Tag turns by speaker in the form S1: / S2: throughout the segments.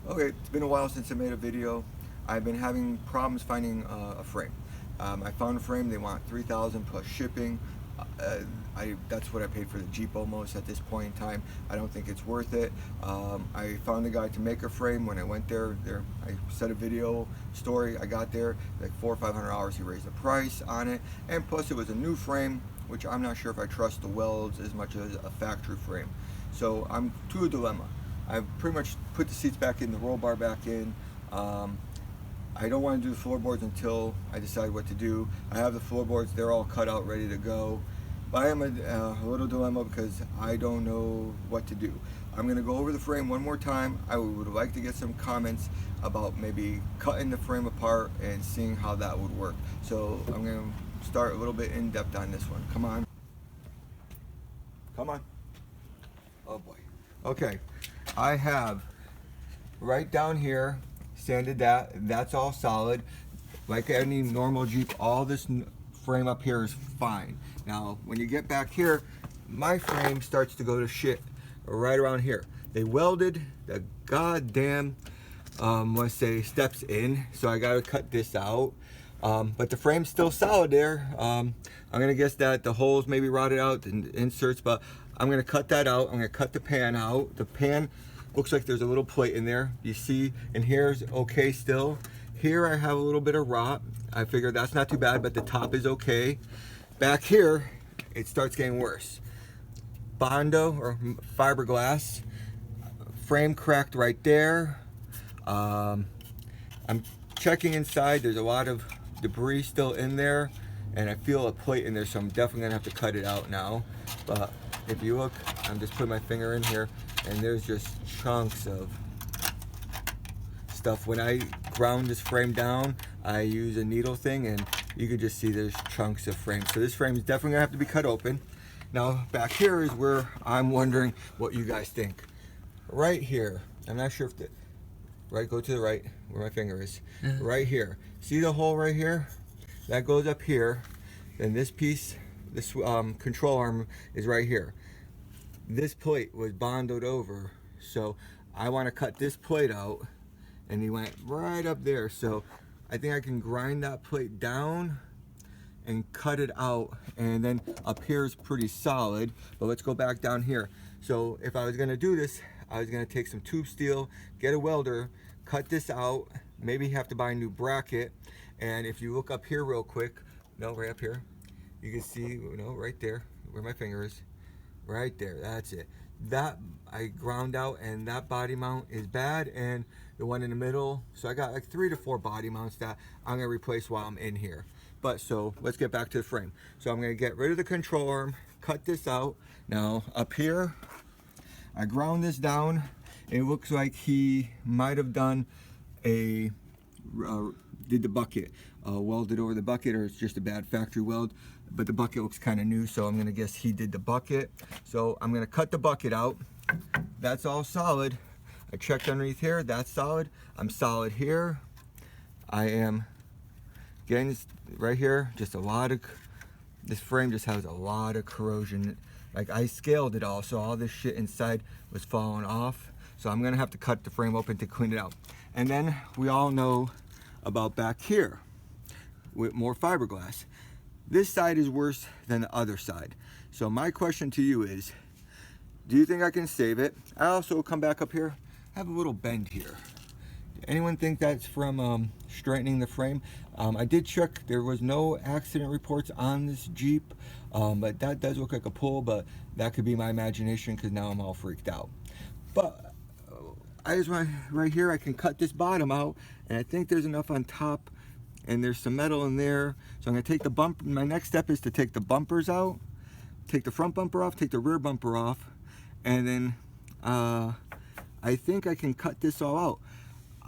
S1: Okay, it's been a while since I made a video. I've been having problems finding a frame. I found a frame. They want 3,000 plus shipping. Uh, that's what I paid for the Jeep almost at this point in time. I don't think it's worth it. I found a guy to make a frame. When I went there, I set a video story. I got there like $400 or $500. He raised the price on it, and plus it was a new frame, which I'm not sure if I trust the welds as much as a factory frame. So I'm to a dilemma. I've pretty much put the seats back in, the roll bar back in. I don't want to do the floorboards until I decide what to do. I have the floorboards, they're all cut out, ready to go. But I am a little dilemma because I don't know what to do. I'm going to go over the frame one more time. I would like to get some comments about maybe cutting the frame apart and seeing how that would work. So I'm going to start a little bit in depth on this one. Come on. Come on. Oh boy. Okay. I have right down here sanded that's all solid. Like any normal Jeep, all this frame up here is fine. Now when you get back here, my frame starts to go to shit right around here. They welded the goddamn let's say steps in, so I gotta cut this out. But the frame's still solid there. I'm gonna guess that the holes maybe rotted out and inserts, but I'm gonna cut that out. I'm gonna cut the pan out. The pan looks like there's a little plate in there. You see, and here's okay still. Here I have a little bit of rot. I figure that's not too bad, but the top is okay. Back here, it starts getting worse. Bondo or fiberglass, frame cracked right there. I'm checking inside. There's a lot of debris still in there, and I feel a plate in there, so I'm definitely gonna have to cut it out now. But if you look, I'm just putting my finger in here, and there's just chunks of stuff. When I ground this frame down, I use a needle thing, and you can just see there's chunks of frame. So this frame is definitely gonna have to be cut open. Now back here is where I'm wondering what you guys think. Right here, I'm not sure if the right, go to the right where my finger is. Right here, see the hole right here? That goes up here. Then this piece, this control arm is right here. This plate was bondoed over, so I want to cut this plate out, and he went right up there. So I think I can grind that plate down and cut it out, and then up here is pretty solid. But let's go back down here. So if I was gonna do this, I was gonna take some tube steel, get a welder, cut this out, maybe have to buy a new bracket. And if you look up here real quick, no, right up here, you can see, you know, right there where my finger is, right there, that's it. That I ground out, and that body mount is bad, and the one in the middle. So I got like 3 to 4 body mounts that I'm gonna replace while I'm in here. But so let's get back to the frame. So I'm gonna get rid of the control arm, cut this out. Now up here, I ground this down. It looks like he might have done a, did the bucket, welded over the bucket, or it's just a bad factory weld. But the bucket looks kind of new, so I'm gonna guess he did the bucket. So I'm gonna cut the bucket out. That's all solid. I checked underneath here, that's solid. I'm solid here. I am getting this right here, just a lot of, this frame just has a lot of corrosion. Like I scaled it all, so all this shit inside was falling off. So I'm gonna have to cut the frame open to clean it out. And then we all know about back here with more fiberglass. This side is worse than the other side. So my question to you is, do you think I can save it? I also come back up here, I have a little bend here. Anyone think that's from straightening the frame? I did check, there was no accident reports on this Jeep, but that does look like a pull, but that could be my imagination because now I'm all freaked out. But I just want, right here, I can cut this bottom out, and I think there's enough on top, and there's some metal in there. So I'm gonna take the bump, my next step is to take the bumpers out, take the front bumper off, take the rear bumper off, and then I think I can cut this all out.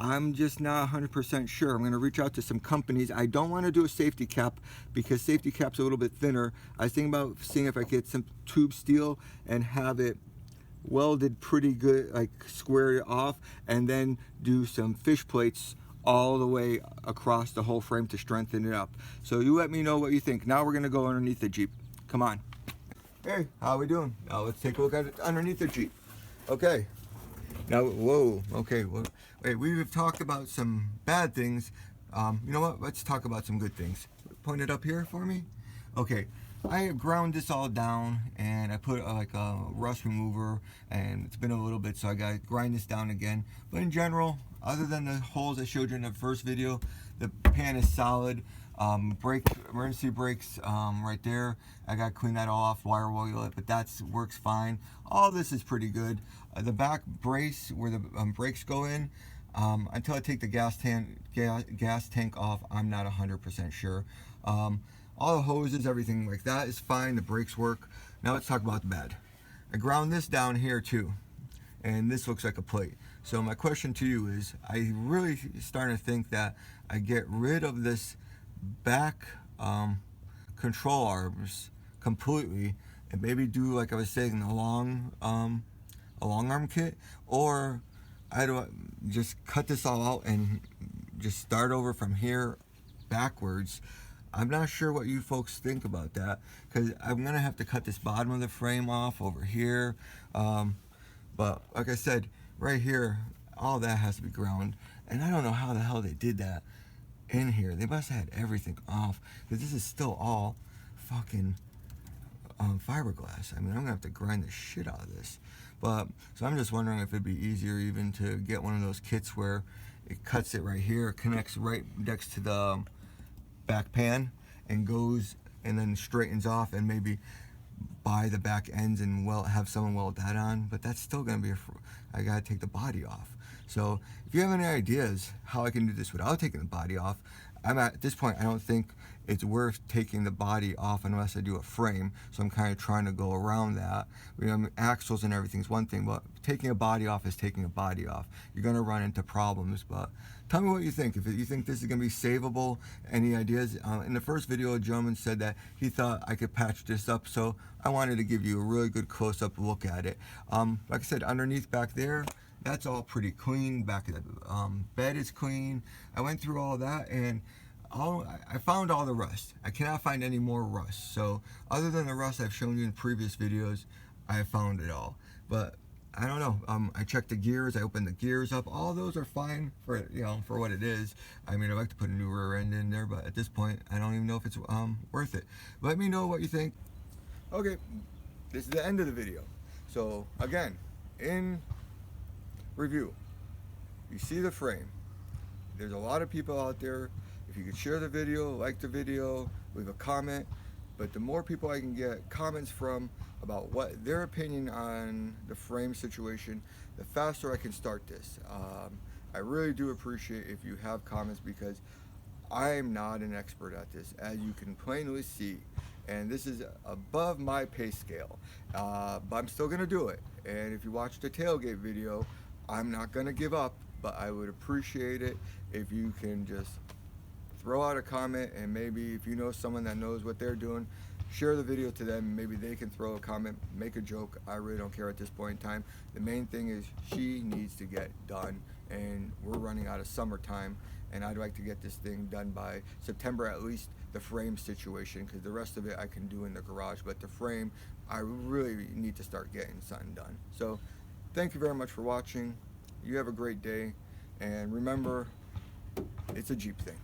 S1: I'm just not 100% sure. I'm gonna reach out to some companies. I don't wanna do a safety cap because safety cap's a little bit thinner. I was thinking about seeing if I could get some tube steel and have it welded pretty good, like square it off, and then do some fish plates all the way across the whole frame to strengthen it up. So you let me know what you think. Now we're gonna go underneath the Jeep. Come on. Hey, how we doing? Now let's take a look at it underneath the Jeep. Okay, Now, whoa, okay, well, wait, we've talked about some bad things. You know what? Let's talk about some good things. Point it up here for me. Okay, I ground this all down and I put like a rust remover, and it's been a little bit, so I got to grind this down again. But in general, other than the holes I showed you in the first video, the pan is solid. Emergency brakes right there. I got to clean that all off, wire oil it, but that works fine. All this is pretty good. The back brace where the brakes go in, until I take the gas tank off, I'm not 100% sure. All the hoses, everything like that is fine. The brakes work. Now let's talk about the bad. I ground this down here too, and this looks like a plate. So my question to you is, I really starting to think that I get rid of this back control arms completely, and maybe do, like I was saying, a long arm kit, or I don't just cut this all out and just start over from here backwards. I'm not sure what you folks think about that, because I'm gonna have to cut this bottom of the frame off over here, but like I said, right here, all that has to be ground, and I don't know how the hell they did that in here. They must have had everything off, because this is still all fucking fiberglass. I mean, I'm gonna have to grind the shit out of this. But so I'm just wondering if it'd be easier even to get one of those kits where it cuts it right here, connects right next to the back pan, and goes and then straightens off, and maybe buy the back ends and have someone weld that on. But that's still gonna be I gotta take the body off. So if you have any ideas how I can do this without taking the body off, I'm at this point, I don't think it's worth taking the body off unless I do a frame. So I'm kind of trying to go around that. Axles and everything's one thing, but taking a body off is taking a body off. You're gonna run into problems. But tell me what you think. If you think this is gonna be savable, any ideas? In the first video, a gentleman said that he thought I could patch this up, so I wanted to give you a really good close-up look at it. Like I said, underneath back there, that's all pretty clean. Back of the bed is clean. I went through all that, and I found all the rust. I cannot find any more rust. So other than the rust I've shown you in previous videos, I found it all. But I don't know. I checked the gears. I opened the gears up. All those are fine for, you know, for what it is. I mean, I'd like to put a new rear end in there, but at this point, I don't even know if it's worth it. Let me know what you think. Okay, this is the end of the video. So again, in review, you see the frame. There's a lot of people out there. If you could share the video, like the video, leave a comment, but the more people I can get comments from about what their opinion on the frame situation, the faster I can start this. I really do appreciate if you have comments, because I'm not an expert at this, as you can plainly see, and this is above my pay scale, but I'm still gonna do it. And if you watch the tailgate video, I'm not gonna give up, but I would appreciate it if you can just throw out a comment, and maybe if you know someone that knows what they're doing, share the video to them. Maybe they can throw a comment, make a joke. I really don't care at this point in time. The main thing is she needs to get done, and we're running out of summertime, and I'd like to get this thing done by September, at least the frame situation, because the rest of it I can do in the garage, but the frame, I really need to start getting something done. So thank you very much for watching. You have a great day, and remember, it's a Jeep thing.